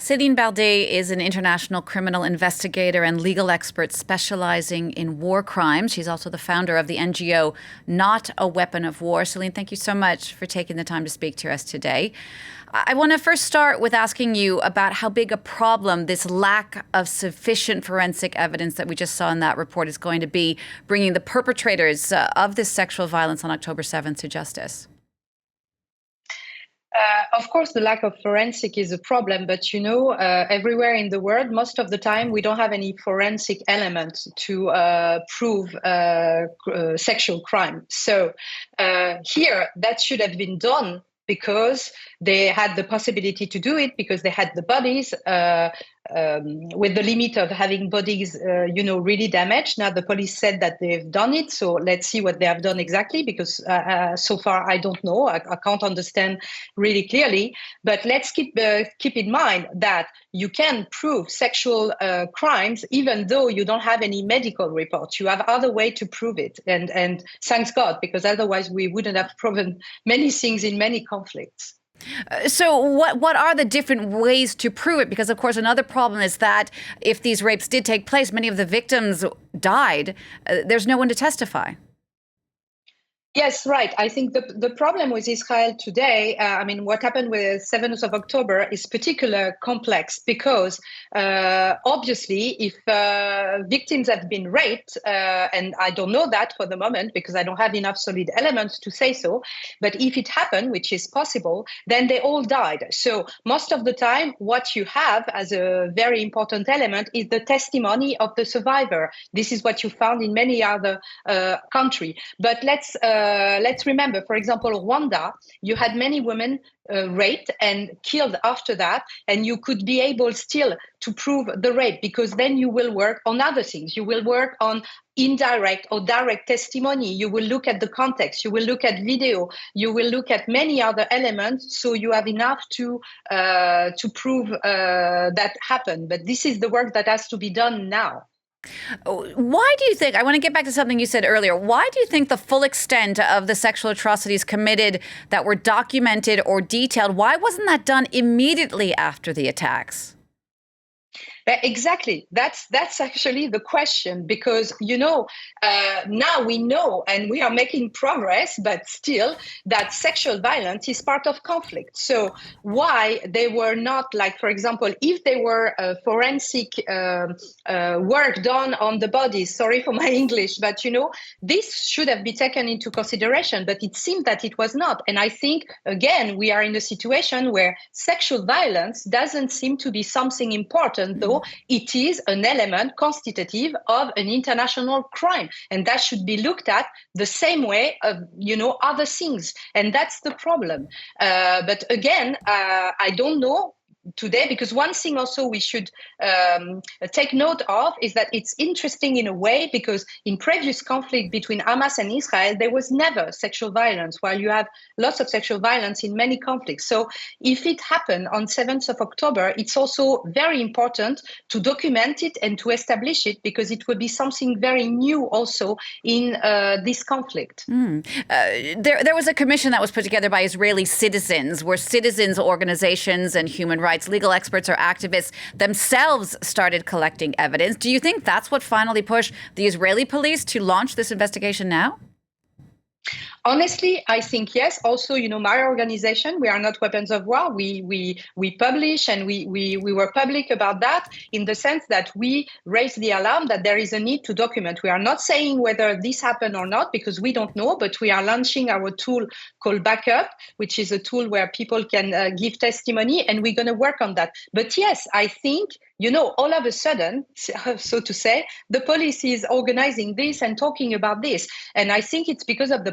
Céline Bardet is an international criminal investigator and legal expert specializing in war crimes. She's also the founder of the NGO Not a Weapon of War. Céline, thank you so much for taking the time to speak to us today. I want to first start with asking you about how big a problem this lack of sufficient forensic evidence that we just saw in that report is going to be, bringing the perpetrators of this sexual violence on October 7th to justice. Of course, the lack of forensic is a problem, but everywhere in the world, most of the time, we don't have any forensic element to prove sexual crime. So here, that should have been done because they had the possibility to do it, because they had the bodies, with the limit of having bodies, really damaged. Now the police said that they've done it, so let's see what they have done exactly, because so far I don't know. I can't understand really clearly. But let's keep in mind that you can prove sexual crimes even though you don't have any medical reports. You have other way to prove it, and thanks God, because otherwise we wouldn't have proven many things in many conflicts. So what are the different ways to prove it? Because, of course, another problem is that if these rapes did take place, many of the victims died. There's no one to testify. Yes, right. I think the problem with Israel today, what happened with 7th of October is particularly complex because obviously if victims have been raped, and I don't know that for the moment because I don't have enough solid elements to say so, but if it happened, which is possible, then they all died. So most of the time, what you have as a very important element is the testimony of the survivor. This is what you found in many other countries. But let's remember, for example, Rwanda, you had many women raped and killed after that, and you could be able still to prove the rape, because then you will work on other things. You will work on indirect or direct testimony. You will look at the context. You will look at video. You will look at many other elements, so you have enough to prove that happened. But this is the work that has to be done now. Why do you think, I want to get back to something you said earlier, why do you think the full extent of the sexual atrocities committed that were documented or detailed, why wasn't that done immediately after the attacks? Exactly. That's actually the question, because, now we know and we are making progress, but still that sexual violence is part of conflict. So why they were not, like, for example, if they were forensic work done on the bodies, sorry for my English, but, this should have been taken into consideration, but it seemed that it was not. And I think, again, we are in a situation where sexual violence doesn't seem to be something important, though it is an element constitutive of an international crime, and that should be looked at the same way of other things, and that's the problem. But again, I don't know today, because one thing also we should take note of is that it's interesting in a way, because in previous conflict between Hamas and Israel, there was never sexual violence, while you have lots of sexual violence in many conflicts. So if it happened on 7th of October, it's also very important to document it and to establish it, because it would be something very new also in this conflict. There was a commission that was put together by Israeli citizens, where citizens organizations and human rights legal experts or activists themselves started collecting evidence. Do you think that's what finally pushed the Israeli police to launch this investigation now? Honestly, I think yes. Also, my organization, we are not weapons of war. We publish, and we were public about that, in the sense that we raised the alarm that there is a need to document. We are not saying whether this happened or not, because we don't know, but we are launching our tool called Backup, which is a tool where people can give testimony, and we're going to work on that. But yes, I think, all of a sudden, so to say, the police is organizing this and talking about this. And I think it's because of the